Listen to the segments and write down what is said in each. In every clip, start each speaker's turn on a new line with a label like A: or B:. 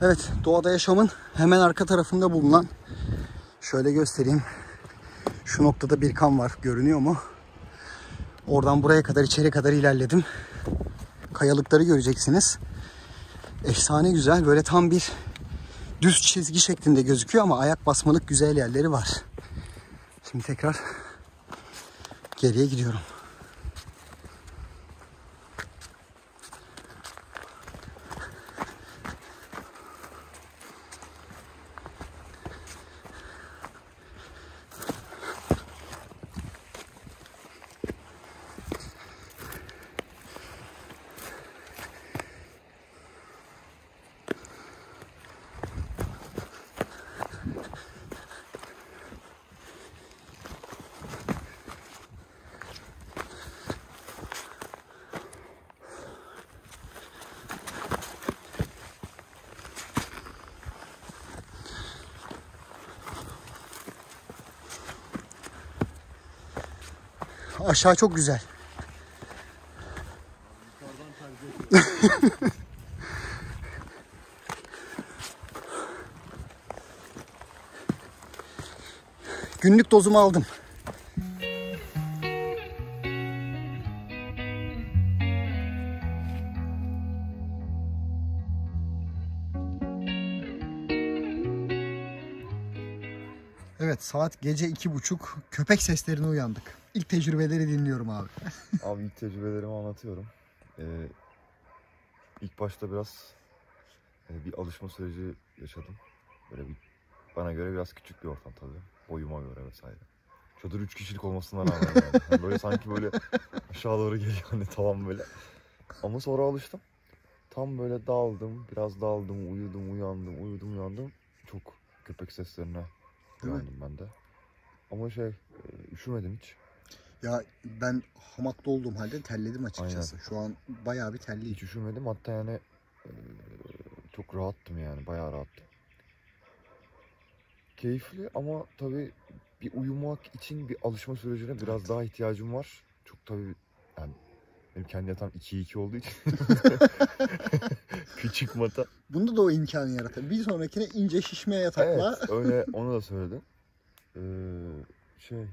A: Evet, doğada yaşamın hemen arka tarafında bulunan, şöyle göstereyim. Şu noktada bir kamp var. Görünüyor mu? Oradan buraya kadar, içeri kadar ilerledim. Kayalıkları göreceksiniz. Efsane güzel. Böyle tam bir düz çizgi şeklinde gözüküyor ama ayak basmalık güzel yerleri var. Şimdi tekrar geriye gidiyorum. Aşağı çok güzel. Günlük dozumu aldım. Evet, saat gece 2:30. Köpek seslerine uyandık. İlk tecrübeleri dinliyorum abi.
B: Abi ilk tecrübelerimi anlatıyorum. İlk başta biraz bir alışma süreci yaşadım. Böyle bir, bana göre biraz küçük bir ortam tabii. Boyuma göre vesaire. Çadır 3 kişilik olmasına rağmen yani. Hani böyle sanki böyle aşağı doğru geliyor hani tamam böyle. Ama sonra alıştım. Tam böyle daldım, biraz daldım, uyudum, uyandım. Çok köpek seslerine uyandım ben de. Ama üşümedim hiç.
A: Ya ben hamakta olduğum halde terledim açıkçası. Aynen. Şu an bayağı bir terliyim.
B: Hiç üşümedim hatta yani çok rahattım yani, bayağı rahattım. Keyifli ama tabii bir uyumak için bir alışma sürecine biraz daha ihtiyacım var. Çok tabii yani benim kendi yatağım 2'ye 2 olduğu için küçük mata.
A: Bunda da o imkanı yaratır. Bir sonrakine ince şişme yatakla.
B: Evet, öyle onu da söyledim.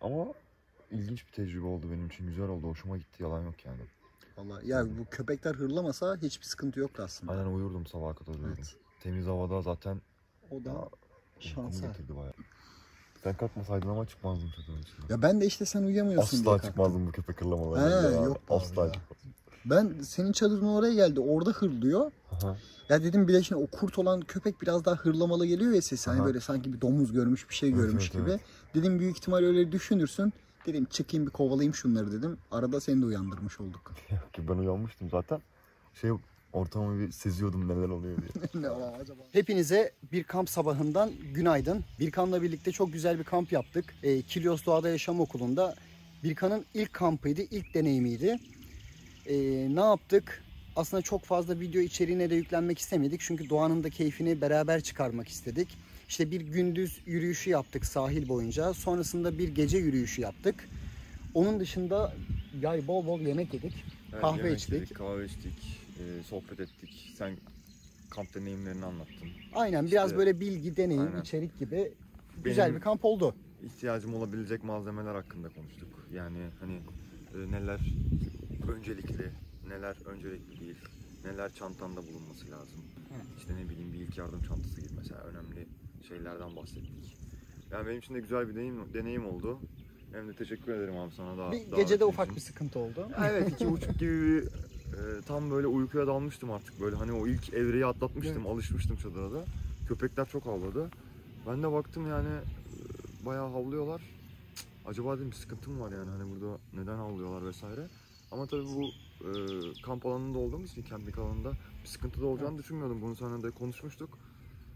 B: Ama ilginç bir tecrübe oldu benim için. Güzel oldu. Hoşuma gitti. Yalan yok yani.
A: Vallahi ya bu köpekler hırlamasa hiçbir sıkıntı yoktu aslında.
B: Aynen uyurdum sabaha kadar uyurdum.
A: Evet.
B: Temiz havada zaten
A: o da şansa
B: getirdi bayağı. Sen kalkmasaydın ama çıkmazdım çadırın içine.
A: Ya ben de işte sen uyuyamıyorsun
B: asla
A: diye
B: Asla çıkmazdım bu köpek hırlamalarına.
A: Yok
B: asla
A: ya. Ben senin çadırın oraya geldi. Orada hırlıyor.
B: Aha.
A: Ya dedim bir de şimdi o kurt olan köpek biraz daha hırlamalı geliyor ya sesi. Hani böyle sanki bir domuz görmüş bir şey görmüş gibi. Evet. Dedim büyük ihtimal öyle düşünürsün. Dedim çıkayım bir kovalayayım şunları dedim. Arada seni de uyandırmış olduk.
B: Ben uyanmıştım zaten. Ortamı bir seziyordum neler oluyor diye.
A: Ne var acaba? Hepinize bir kamp sabahından günaydın. Birkan'la birlikte çok güzel bir kamp yaptık. Kilyos Doğada Yaşam Okulu'nda. Birkan'ın ilk kampıydı, ilk deneyimiydi. Ne yaptık? Aslında çok fazla video içeriğine de yüklenmek istemedik. Çünkü doğanın da keyfini beraber çıkarmak istedik. İşte bir gündüz yürüyüşü yaptık sahil boyunca. Sonrasında bir gece yürüyüşü yaptık. Onun dışında yani bol bol yemek yedik. Evet, kahve içtik.
B: Kahve içtik. Sohbet ettik. Sen kamp deneyimlerini anlattın.
A: Aynen biraz işte, böyle bilgi, deneyim, aynen, içerik gibi güzel bir kamp oldu.
B: İhtiyacım olabilecek malzemeler hakkında konuştuk. Yani hani neler öncelikli, neler öncelikli değil, neler çantanda bulunması lazım. Evet. İşte ne bileyim bir ilk yardım çantası gibi mesela önemli şeylerden bahsettik. Yani benim için de güzel bir deneyim oldu. Hem de teşekkür ederim abi sana da.
A: Bir gecede ufak bir sıkıntı oldu.
B: Evet 2:30 gibi tam böyle uykuya dalmıştım artık böyle hani o ilk evreyi atlatmıştım, evet, alışmıştım çadıra da. Köpekler çok havladı. Ben de baktım yani bayağı havlıyorlar. Acaba dedim bir sıkıntı mı var yani hani burada neden havlıyorlar vesaire. Ama tabii bu kamp alanında olduğumuz için, camping alanında bir sıkıntı da olacağını düşünmüyordum. Bunu seninle de konuşmuştuk.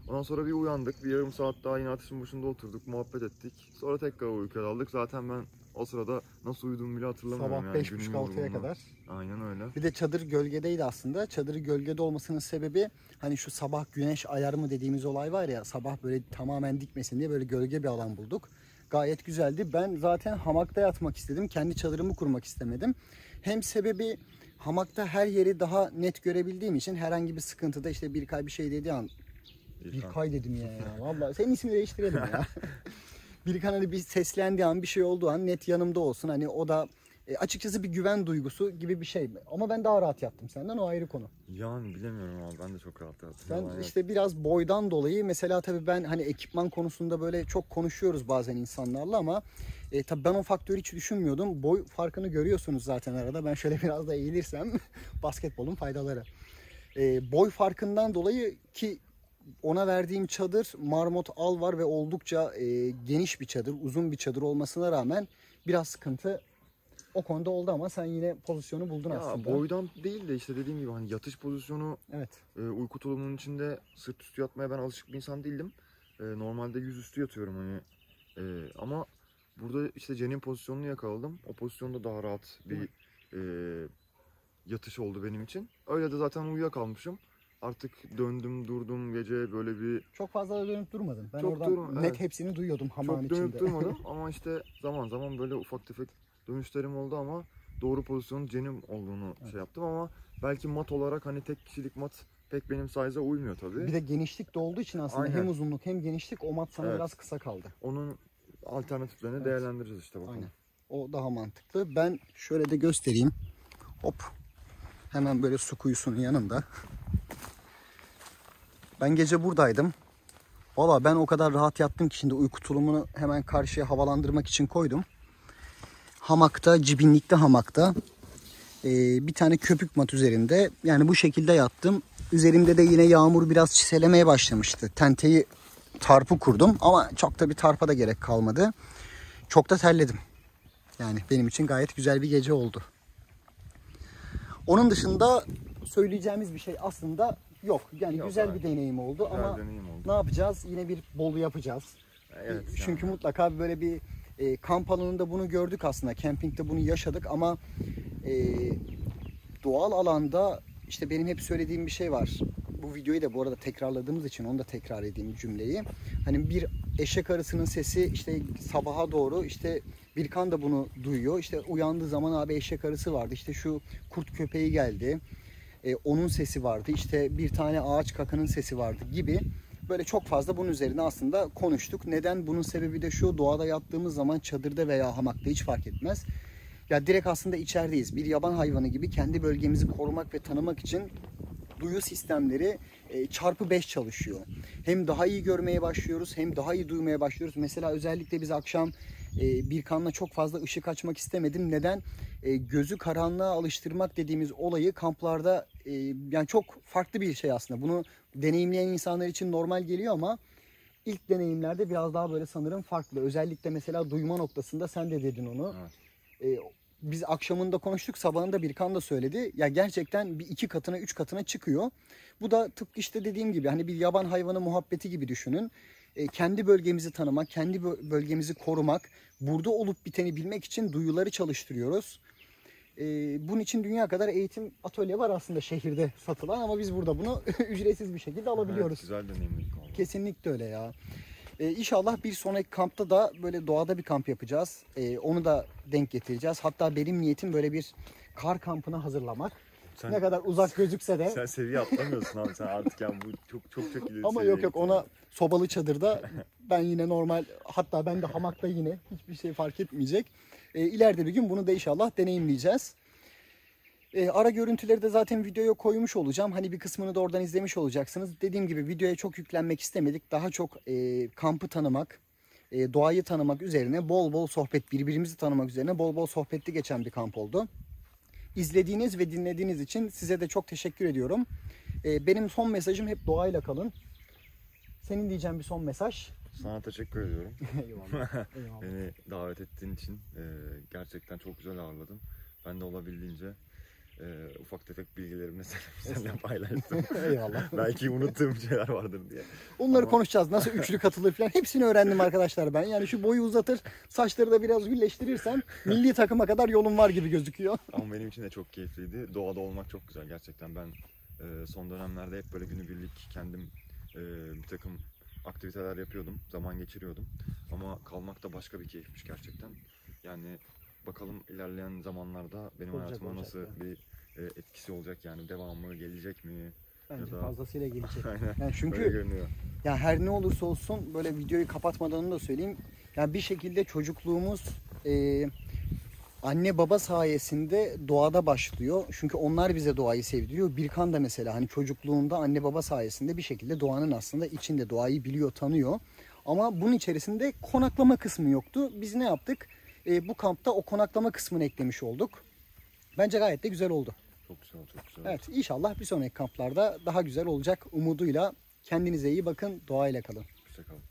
B: Ondan sonra bir uyandık, bir yarım saat daha yine ateşin başında oturduk, muhabbet ettik. Sonra tekrar uykuya daldık. Zaten ben o sırada nasıl uyuduğumu bile hatırlamıyorum.
A: Sabah yani 5.30-6'ya kadar.
B: Aynen öyle.
A: Bir de çadır gölgedeydi aslında. Çadırı gölgede olmasının sebebi hani şu sabah güneş ayarımı dediğimiz olay var ya, sabah böyle tamamen dikmesin diye böyle gölge bir alan bulduk. Gayet güzeldi. Ben zaten hamakta yatmak istedim. Kendi çadırımı kurmak istemedim. Hem sebebi hamakta her yeri daha net görebildiğim için herhangi bir sıkıntıda işte bir şey dediği an Birkay dedim ya. Vallahi senin ismini değiştirelim ya. Birkan hani bir seslendiği an, bir şey olduğu an net yanımda olsun. Hani o da açıkçası bir güven duygusu gibi bir şey. Ama ben daha rahat yattım senden, o ayrı konu.
B: Yani bilemiyorum ama ben de çok rahat yattım.
A: Sen
B: Yani
A: işte biraz boydan dolayı mesela tabii ben hani ekipman konusunda böyle çok konuşuyoruz bazen insanlarla ama tabii ben o faktörü hiç düşünmüyordum. Boy farkını görüyorsunuz zaten arada. Ben şöyle biraz da eğilirsem basketbolun faydaları. Boy farkından dolayı ki ona verdiğim çadır Marmot Alvar ve oldukça geniş bir çadır, uzun bir çadır olmasına rağmen biraz sıkıntı o konuda oldu ama sen yine pozisyonu buldun
B: ya
A: aslında.
B: boydan değil de işte dediğim gibi hani yatış pozisyonu,
A: Evet.
B: uyku tulumunun içinde sırt üstü yatmaya ben alışık bir insan değildim. Normalde yüzüstü yatıyorum hani. Ama burada işte Cen'in pozisyonunu yakaladım. O pozisyonda daha rahat bir yatış oldu benim için. Öyle de zaten uyuyakalmışım. Artık döndüm durdum gece böyle bir...
A: Çok fazla da dönüp durmadın. Ben
B: Çok
A: oradan net
B: evet.
A: hepsini duyuyordum hamağın
B: Çok
A: içinde.
B: dönüp durmadım ama işte zaman zaman böyle ufak tefek dönüşlerim oldu ama doğru pozisyonun Cen'in olduğunu şey yaptım ama belki mat olarak hani tek kişilik mat pek benim size'a uymuyor tabii.
A: Bir de genişlik de olduğu için aslında
B: Aynen.
A: hem uzunluk hem genişlik o mat sana
B: Evet.
A: biraz kısa kaldı.
B: Onun alternatiflerini
A: Evet.
B: değerlendireceğiz işte bakalım.
A: Aynen. O daha mantıklı. Ben şöyle de göstereyim. Hop. Hemen böyle su kuyusunun yanında. Ben gece buradaydım. Valla ben o kadar rahat yattım ki şimdi uyku tulumunu hemen karşıya havalandırmak için koydum. Hamakta, cibinlikte hamakta. Bir tane köpük mat üzerinde. Yani bu şekilde yattım. Üzerimde de yine yağmur biraz çiselemeye başlamıştı. Tenteyi tarpı kurdum ama çok da bir tarpa da gerek kalmadı. Çok da terledim. Yani benim için gayet güzel bir gece oldu. Onun dışında söyleyeceğimiz bir şey aslında yok. Yani
B: Yok,
A: güzel
B: evet.
A: bir deneyim oldu
B: Güzel
A: ama
B: deneyim oldu.
A: ne yapacağız? Yine bir Bolu yapacağız.
B: Evet,
A: Çünkü
B: yani.
A: mutlaka böyle bir kamp alanında bunu gördük aslında. Camping'de bunu yaşadık ama doğal alanda işte benim hep söylediğim bir şey var. Bu videoyu da bu arada tekrarladığımız için onu da tekrar edeyim cümleyi. Hani bir eşek arısının sesi işte sabaha doğru işte Birkan da bunu duyuyor. İşte uyandığı zaman abi eşek arısı vardı. İşte şu kurt köpeği geldi. Onun sesi vardı. İşte bir tane ağaç kakanın sesi vardı gibi. Böyle çok fazla bunun üzerine aslında konuştuk. Neden? Bunun sebebi de şu: doğada yattığımız zaman çadırda veya hamakta hiç fark etmez. Ya direkt aslında içerideyiz. Bir yaban hayvanı gibi kendi bölgemizi korumak ve tanımak için duyu sistemleri çarpı 5 çalışıyor. Hem daha iyi görmeye başlıyoruz hem daha iyi duymaya başlıyoruz. Mesela özellikle biz akşam Birkan'la çok fazla ışık açmak istemedim. Neden? Gözü karanlığa alıştırmak dediğimiz olayı kamplarda yani çok farklı bir şey aslında. Bunu deneyimleyen insanlar için normal geliyor ama ilk deneyimlerde biraz daha böyle sanırım farklı. Özellikle mesela duyma noktasında sen de dedin onu.
B: Evet.
A: Biz akşamında konuştuk, sabahında Birkan da söyledi. Ya gerçekten bir 2 katına 3 katına çıkıyor. Bu da tıpkı işte dediğim gibi hani bir yaban hayvanı muhabbeti gibi düşünün. Kendi bölgemizi tanımak, kendi bölgemizi korumak, burada olup biteni bilmek için duyuları çalıştırıyoruz. Bunun için dünya kadar eğitim atölye var aslında şehirde satılan ama biz burada bunu ücretsiz bir şekilde alabiliyoruz.
B: Evet, güzel deneyimlik oldu.
A: Kesinlikle öyle ya. İnşallah bir sonraki kampta da böyle doğada bir kamp yapacağız. Onu da denk getireceğiz. Hatta benim niyetim böyle bir kar kampına hazırlamak.
B: Sen,
A: Ne kadar uzak gözükse de.
B: sen seviye atlamıyorsun abi sen artık yani bu çok ileri
A: Ama
B: seviyeye
A: yok
B: gittin.
A: ona sobalı çadırda ben yine normal, hatta ben de hamakta yine hiçbir şey fark etmeyecek. İleride bir gün bunu da inşallah deneyimleyeceğiz. Ara görüntüleri de zaten videoya koymuş olacağım. Hani bir kısmını da oradan izlemiş olacaksınız. Dediğim gibi videoya çok yüklenmek istemedik. Daha çok kampı tanımak, doğayı tanımak üzerine bol bol sohbet, birbirimizi tanımak üzerine bol bol sohbetli geçen bir kamp oldu. İzlediğiniz ve dinlediğiniz için size de çok teşekkür ediyorum. Benim son mesajım hep doğayla kalın. Senin diyeceğin bir son mesaj.
B: Sana teşekkür ediyorum.
A: Eyvallah. Eyvallah.
B: Beni davet ettiğin için gerçekten çok güzel ağırladın. Ben de olabildiğince ufak tefek bilgilerimle seninle paylaştım.
A: Eyvallah.
B: Belki unuttuğum şeyler vardır diye.
A: Onları
B: Ama-
A: konuşacağız. Nasıl üçlü katılır falan. Hepsini öğrendim arkadaşlar ben. Yani şu boyu uzatır, saçları da biraz gülleştirirsen milli takıma kadar yolun var gibi gözüküyor.
B: Ama benim için de çok keyifliydi. Doğada olmak çok güzel gerçekten. Ben son dönemlerde hep böyle günübirlik kendim bir takım aktiviteler yapıyordum. Zaman geçiriyordum. Ama kalmak da başka bir keyifmiş gerçekten. Yani bakalım ilerleyen zamanlarda benim
A: Olacak,
B: hayatıma
A: olacak
B: nasıl
A: ya.
B: bir etkisi olacak yani devamı gelecek mi?
A: Bence
B: Ya da-
A: fazlasıyla gelecek.
B: Aynen.
A: Yani
B: Öyle
A: çünkü
B: görünüyor.
A: Ya her ne olursa olsun böyle videoyu kapatmadan onu da söyleyeyim. Yani bir şekilde çocukluğumuz anne baba sayesinde doğada başlıyor. Çünkü onlar bize doğayı sevdiriyor. Birkan da mesela hani çocukluğunda anne baba sayesinde bir şekilde doğanın aslında içinde, doğayı biliyor, tanıyor. Ama bunun içerisinde konaklama kısmı yoktu. Biz ne yaptık? Bu kampta o konaklama kısmını eklemiş olduk. Bence gayet de güzel oldu.
B: Çok güzel, çok güzel.
A: Evet, inşallah bir sonraki kamplarda daha güzel olacak umuduyla. Kendinize iyi bakın, doğayla kalın.
B: Hoşça kalın.